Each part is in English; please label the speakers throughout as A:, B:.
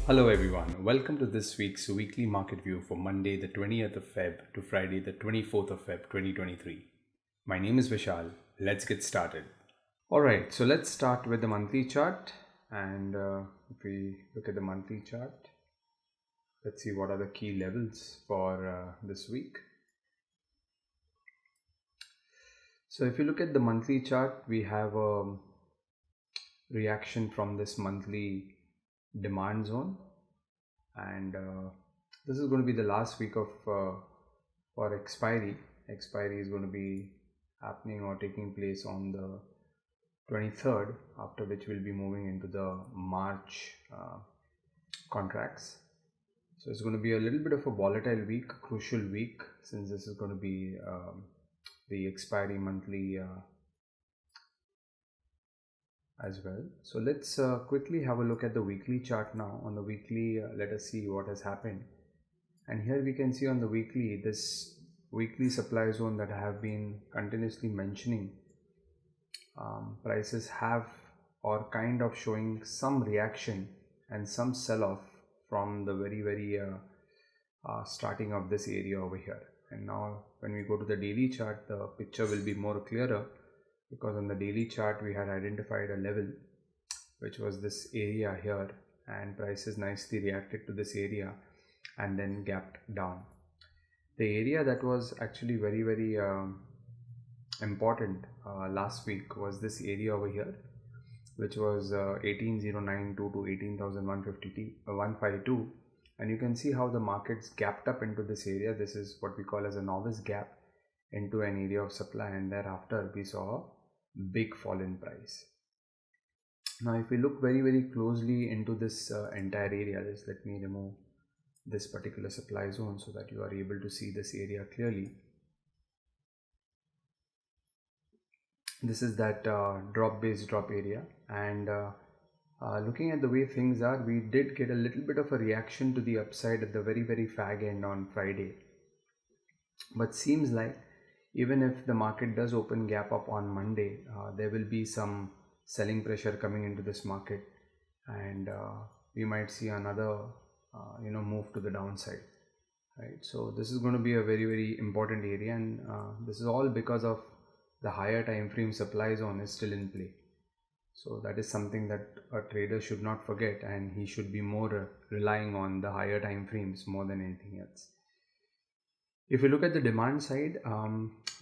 A: Hello everyone, welcome to this week's weekly market view for Monday the 20th of Feb to Friday the 24th of Feb 2023. My name is Vishal. Let's get started. Alright, so let's start with the monthly chart, and if we look at the monthly chart, let's see what are the key levels for this week. So if you look at the monthly chart, we have a reaction from this monthly demand zone, and this is going to be the last week of for expiry is going to be happening or taking place on the 23rd, after which we'll be moving into the March contracts. So it's going to be a little bit of a volatile week, crucial week, since this is going to be the expiry monthly as well. So let's quickly have a look at the weekly chart now. On the weekly, let us see what has happened. And here we can see on the weekly, this weekly supply zone that I have been continuously mentioning, prices have or kind of showing some reaction and some sell-off from the very starting of this area over here. And now when we go to the daily chart, the picture will be more clearer, because on the daily chart we had identified a level which was this area here, and prices nicely reacted to this area and then gapped down. The area that was actually very important last week was this area over here, which was 18,092 to 18,152, and you can see how the markets gapped up into this area. This is what we call as a novice gap into an area of supply, and thereafter we saw a big fall in price. Now if we look very closely into this entire area, let me remove this particular supply zone so that you are able to see this area clearly. This is that drop area, and looking at the way things are, we did get a little bit of a reaction to the upside at the very fag end on Friday, but seems like even if the market does open gap up on Monday, there will be some selling pressure coming into this market, and we might see another move to the downside, right? So this is going to be a very important area, and this is all because of the higher time frame supply zone is still in play. So that is something that a trader should not forget, and he should be more relying on the higher time frames more than anything else. If you look at the demand side,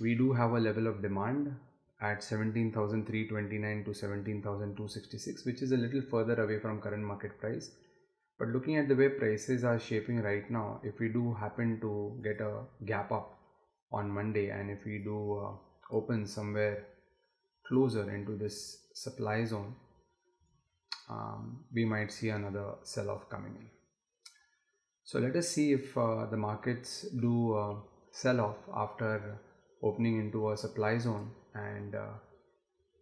A: we do have a level of demand at 17,329 to 17,266, which is a little further away from current market price. But looking at the way prices are shaping right now, if we do happen to get a gap up on Monday, and if we do open somewhere closer into this supply zone, we might see another sell-off coming in. So let us see if the markets do sell off after opening into a supply zone, and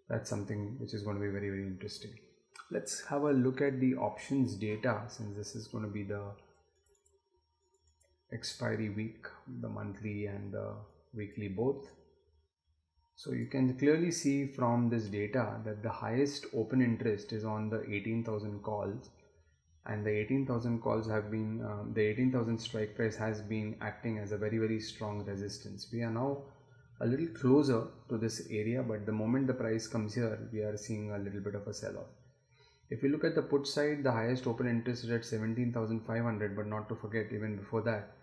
A: that's something which is going to be very interesting. Let's have a look at the options data, since this is going to be the expiry week, the monthly and the weekly both. So you can clearly see from this data that the highest open interest is on the 18,000 calls, and the 18,000 calls have been the 18,000 strike price has been acting as a very strong resistance. We are now a little closer to this area, but the moment the price comes here, we are seeing a little bit of a sell-off. If you look at the put side, the highest open interest is at 17,500, but not to forget, even before that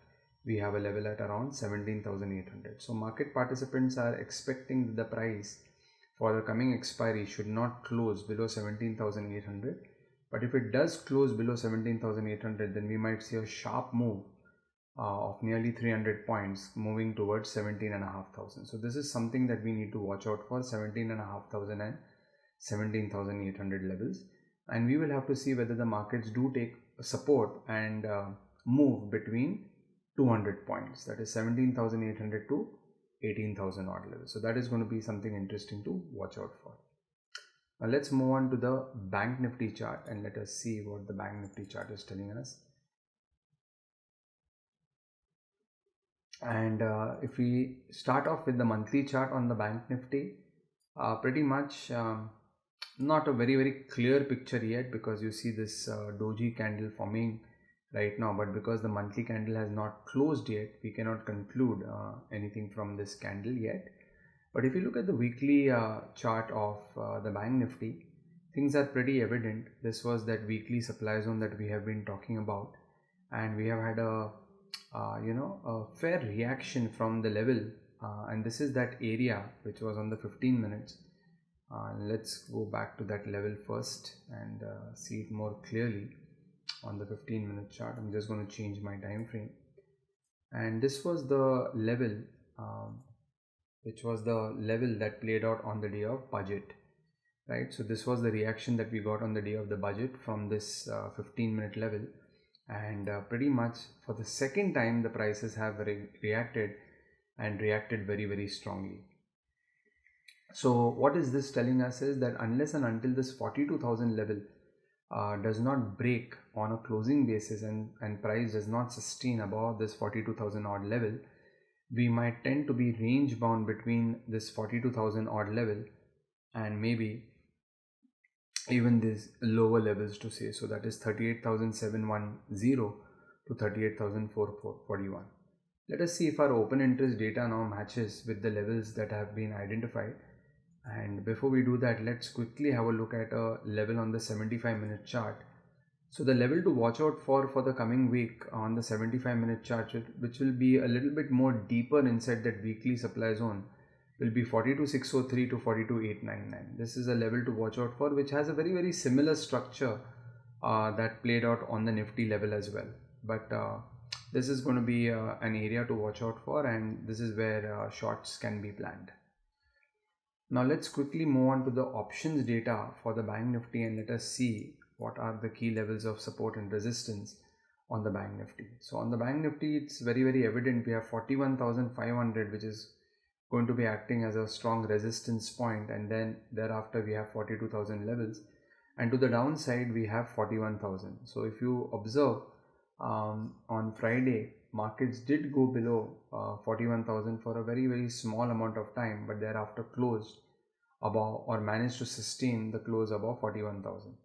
A: we have a level at around 17,800. So market participants are expecting that the price for the coming expiry should not close below 17,800. But if it does close below 17,800, then we might see a sharp move of nearly 300 points moving towards 17,500. So this is something that we need to watch out for, 17,500 and 17,800 levels. And we will have to see whether the markets do take support and move between 200 points, that is 17,800 to 18,000 odd levels. So that is going to be something interesting to watch out for. Now let's move on to the Bank Nifty chart, and let us see what the Bank Nifty chart is telling us. And if we start off with the monthly chart on the Bank Nifty, pretty much not a very clear picture yet, because you see this doji candle forming right now, but because the monthly candle has not closed yet, we cannot conclude anything from this candle yet. But if you look at the weekly chart of the bank nifty, things are pretty evident. This was that weekly supply zone that we have been talking about, and we have had a a fair reaction from the level, and this is that area which was on the 15 minutes. Let's go back to that level first and see it more clearly on the 15-minute chart. I'm just going to change my time frame, and this was the level which was the level that played out on the day of budget, right? So this was the reaction that we got on the day of the budget from this 15-minute level, and pretty much for the second time the prices have reacted very strongly. So what is this telling us is that unless and until this 42,000 level does not break on a closing basis, and price does not sustain above this 42,000 odd level, we might tend to be range bound between this 42,000 odd level and maybe even these lower levels to say. So that is 38,710 to 38,441. Let us see if our open interest data now matches with the levels that have been identified. And before we do that, let's quickly have a look at a level on the 75-minute chart. So the level to watch out for the coming week on the 75-minute chart, which will be a little bit more deeper inside that weekly supply zone, will be 42,603 to 42,899. This is a level to watch out for, which has a very similar structure that played out on the Nifty level as well. But this is going to be an area to watch out for, and this is where shorts can be planned. Now let's quickly move on to the options data for the bank nifty, and let us see what are the key levels of support and resistance on the bank nifty. So on the bank nifty, it's very evident we have 41,500, which is going to be acting as a strong resistance point, and then thereafter we have 42,000 levels, and to the downside we have 41,000. So if you observe, on Friday markets did go below 41,000 for a very small amount of time, but thereafter closed above, or managed to sustain the close above 41,000.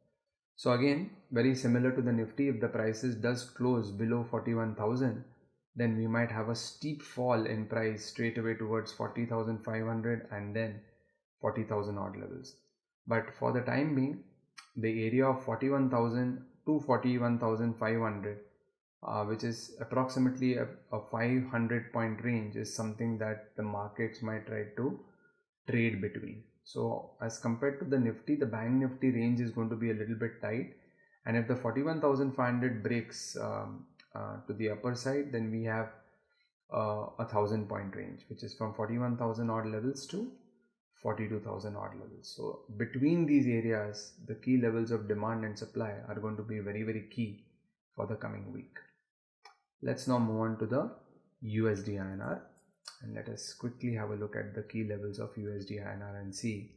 A: So again, very similar to the Nifty, if the prices does close below 41,000, then we might have a steep fall in price straight away towards 40,500 and then 40,000 odd levels. But for the time being, the area of 41,000 to 41,500, which is approximately a 500 point range, is something that the markets might try to trade between. So as compared to the Nifty, the bank Nifty range is going to be a little bit tight, and if the 41,500 breaks to the upper side, then we have a 1,000 point range, which is from 41,000 odd levels to 42,000 odd levels. So between these areas, the key levels of demand and supply are going to be very key for the coming week. Let's now move on to the USDINR, and let us quickly have a look at the key levels of USDINR and see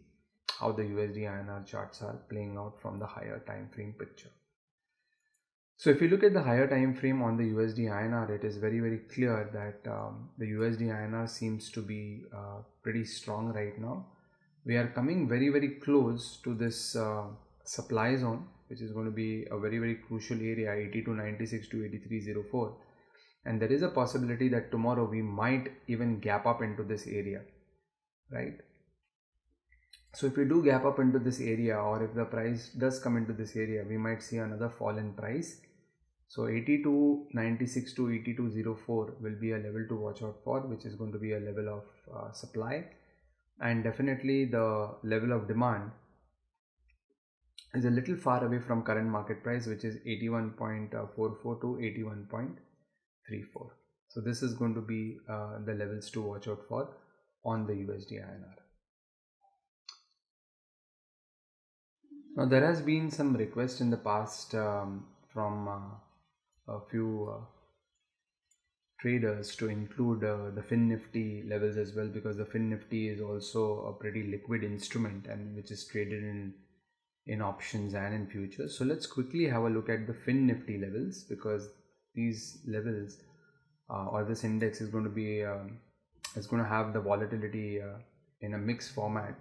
A: how the USDINR charts are playing out from the higher time frame picture. So if you look at the higher time frame on the USDINR, it is very clear that the USDINR seems to be pretty strong right now. We are coming very close to this supply zone, which is going to be a very crucial area, 82.96 to 83.04, and there is a possibility that tomorrow we might even gap up into this area, right? So if we do gap up into this area, or if the price does come into this area, we might see another fall in price. So 82.96 to 82.04 will be a level to watch out for, which is going to be a level of supply, and definitely the level of demand is a little far away from current market price, which is 81.44 to 81.34. So this is going to be the levels to watch out for on the USDINR. Now there has been some request in the past from a few traders to include the Fin Nifty levels as well, because the Fin Nifty is also a pretty liquid instrument and which is traded in options and in futures. So let's quickly have a look at the Fin Nifty levels, because these levels or this index is going to be is going to have the volatility in a mixed format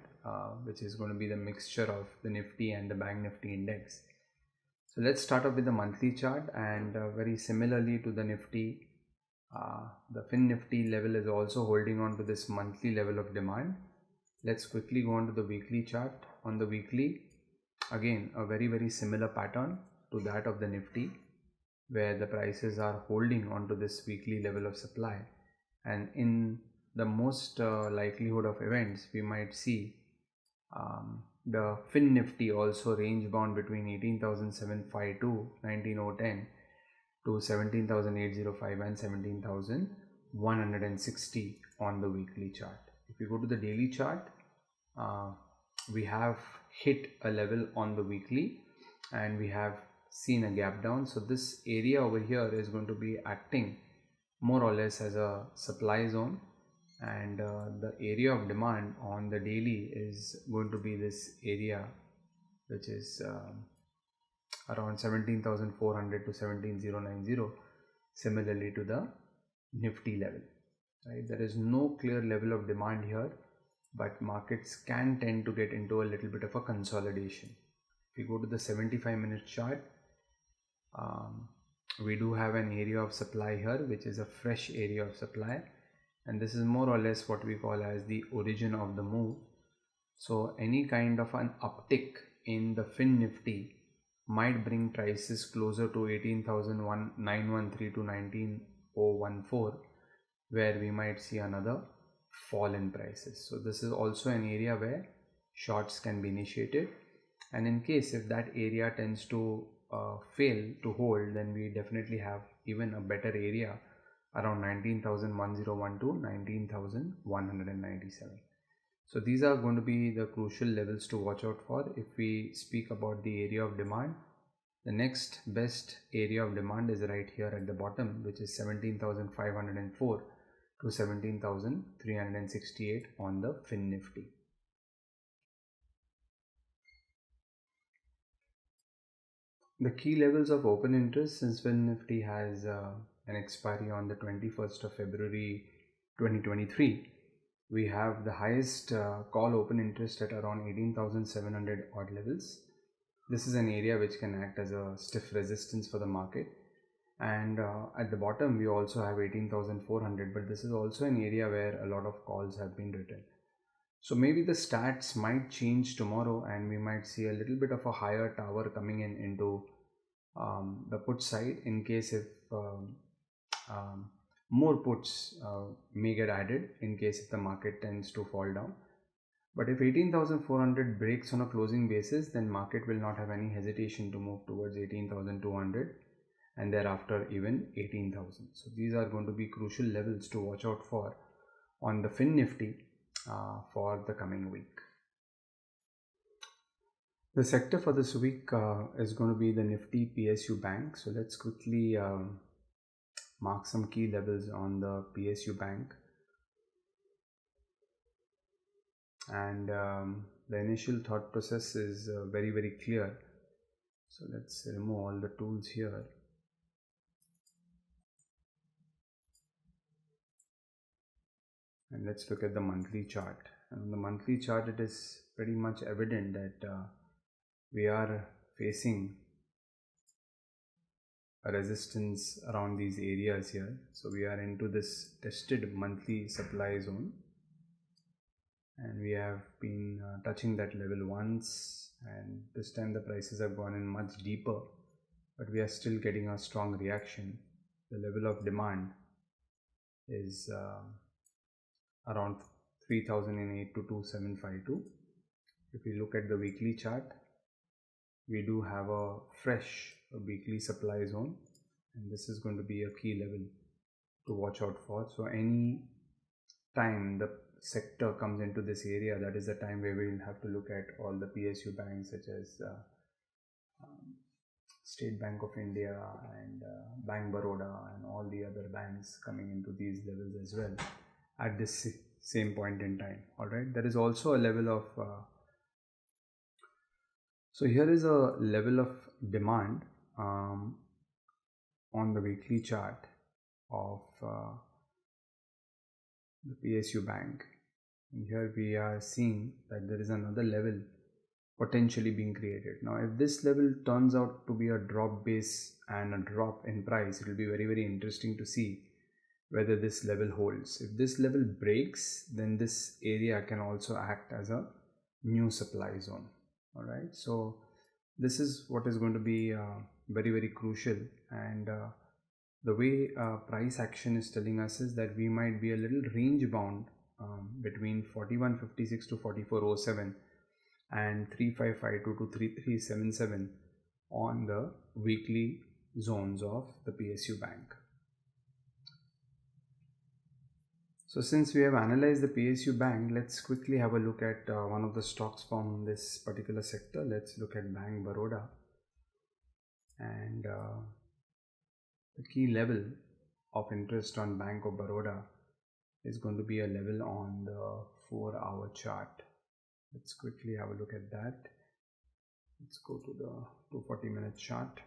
A: which is going to be the mixture of the Nifty and the Bank Nifty index. So let's start off with the monthly chart, and very similarly to the Nifty, the Fin Nifty level is also holding on to this monthly level of demand. Let's quickly go on to the weekly chart. On the weekly, again a very similar pattern to that of the Nifty, where the prices are holding on to this weekly level of supply, and in the most likelihood of events we might see the Fin Nifty also range bound between 18,752 19,010 to 17,805 and 17,160 on the weekly chart. If you go to the daily chart, we have hit a level on the weekly and we have seen a gap down. So this area over here is going to be acting more or less as a supply zone, and the area of demand on the daily is going to be this area, which is around 17,400 to 17,090, similarly to the Nifty level, right? There is no clear level of demand here, but markets can tend to get into a little bit of a consolidation. If you go to the 75-minute chart, we do have an area of supply here, which is a fresh area of supply, and this is more or less what we call as the origin of the move. So any kind of an uptick in the Fin Nifty might bring prices closer to 18,913 to 19,014, where we might see another fall in prices. So this is also an area where shorts can be initiated, and in case if that area tends to fail to hold, then we definitely have even a better area around 19,1012 to 19,197. So these are going to be the crucial levels to watch out for. If we speak about the area of demand, the next best area of demand is right here at the bottom, which is 17,504 to 17,368 on the Fin Nifty. The key levels of open interest, since Fin Nifty has an expiry on the 21st of February 2023, we have the highest call open interest at around 18,700 odd levels. This is an area which can act as a stiff resistance for the market, and at the bottom we also have 18,400, but this is also an area where a lot of calls have been written. So maybe the stats might change tomorrow and we might see a little bit of a higher tower coming in into the put side, in case if more puts may get added in case if the market tends to fall down. But if 18,400 breaks on a closing basis, then market will not have any hesitation to move towards 18,200 and thereafter even 18,000. So these are going to be crucial levels to watch out for on the Fin Nifty for the coming week. The sector for this week is going to be the Nifty PSU Bank. So let's quickly mark some key levels on the PSU Bank. And the initial thought process is very clear. So let's remove all the tools here. And let's look at the monthly chart. And on the monthly chart, it is pretty much evident that we are facing a resistance around these areas here. So we are into this tested monthly supply zone, and we have been touching that level once, and this time the prices have gone in much deeper, but we are still getting a strong reaction. The level of demand is around 3,008 to 2,752. If we look at the weekly chart, we do have a fresh weekly supply zone, and this is going to be a key level to watch out for. So any time the sector comes into this area, that is the time where we will have to look at all the PSU banks such as State Bank of India and Bank Baroda and all the other banks coming into these levels as well at this same point in time. All right, there is also a level of so here is a level of demand on the weekly chart of the PSU Bank. And here we are seeing that there is another level potentially being created. Now if this level turns out to be a drop base and a drop in price, it will be very interesting to see whether this level holds. If this level breaks, then this area can also act as a new supply zone. All right, so this is what is going to be very crucial, and the way price action is telling us is that we might be a little range bound between 4156 to 4407 and 3552 to 3377 on the weekly zones of the PSU bank. So since we have analyzed the PSU bank, let's quickly have a look at one of the stocks from this particular sector. Let's look at Bank Baroda, and the key level of interest on Bank of Baroda is going to be a level on the 4-hour chart. Let's quickly have a look at that. Let's go to the 240-minute chart.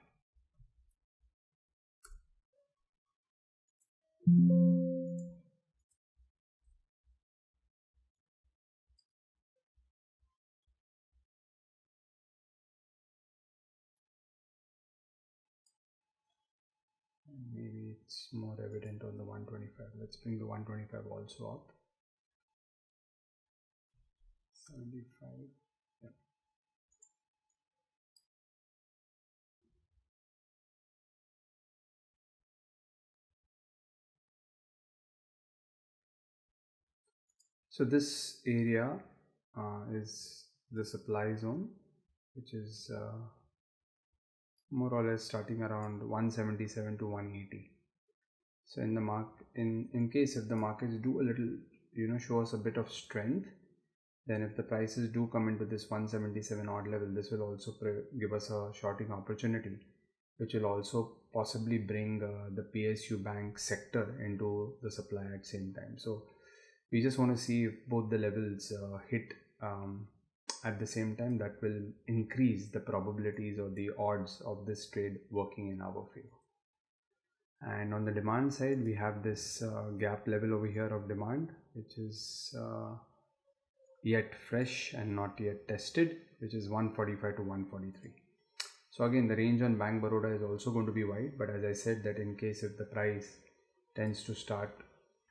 A: Maybe it's more evident on the 125. Let's bring the 125 also up. 75. Yeah. So this area is the supply zone, which is more or less starting around 177 to 180. So in the in case if the markets do a little, show us a bit of strength, then if the prices do come into this 177 odd level, this will also give us a shorting opportunity, which will also possibly bring the PSU bank sector into the supply at the same time. So we just want to see if both the levels hit at the same time. That will increase the probabilities or the odds of this trade working in our favor. And on the demand side, we have this gap level over here of demand, which is yet fresh and not yet tested, which is 145 to 143. So again, the range on Bank Baroda is also going to be wide, but as I said, that in case if the price tends to start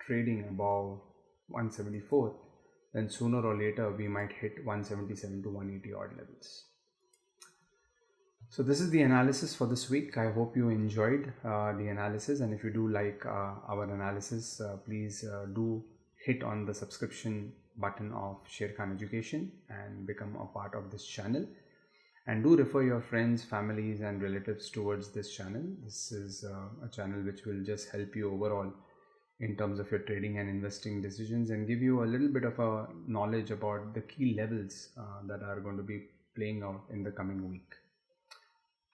A: trading above 174, then sooner or later we might hit 177 to 180 odd levels. So this is the analysis for this week. I hope you enjoyed the analysis, and if you do like our analysis, please do hit on the subscription button of Sharekhan Education and become a part of this channel, and do refer your friends, families and relatives towards this channel. This is a channel which will just help you overall in terms of your trading and investing decisions, and give you a little bit of a knowledge about the key levels that are going to be playing out in the coming week.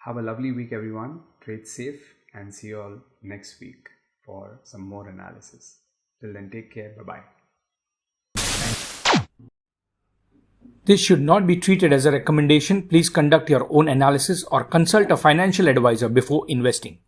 A: Have a lovely week, everyone. Trade safe, and see you all next week for some more analysis. Till then, take care. Bye-bye.
B: This should not be treated as a recommendation. Please conduct your own analysis or consult a financial advisor before investing.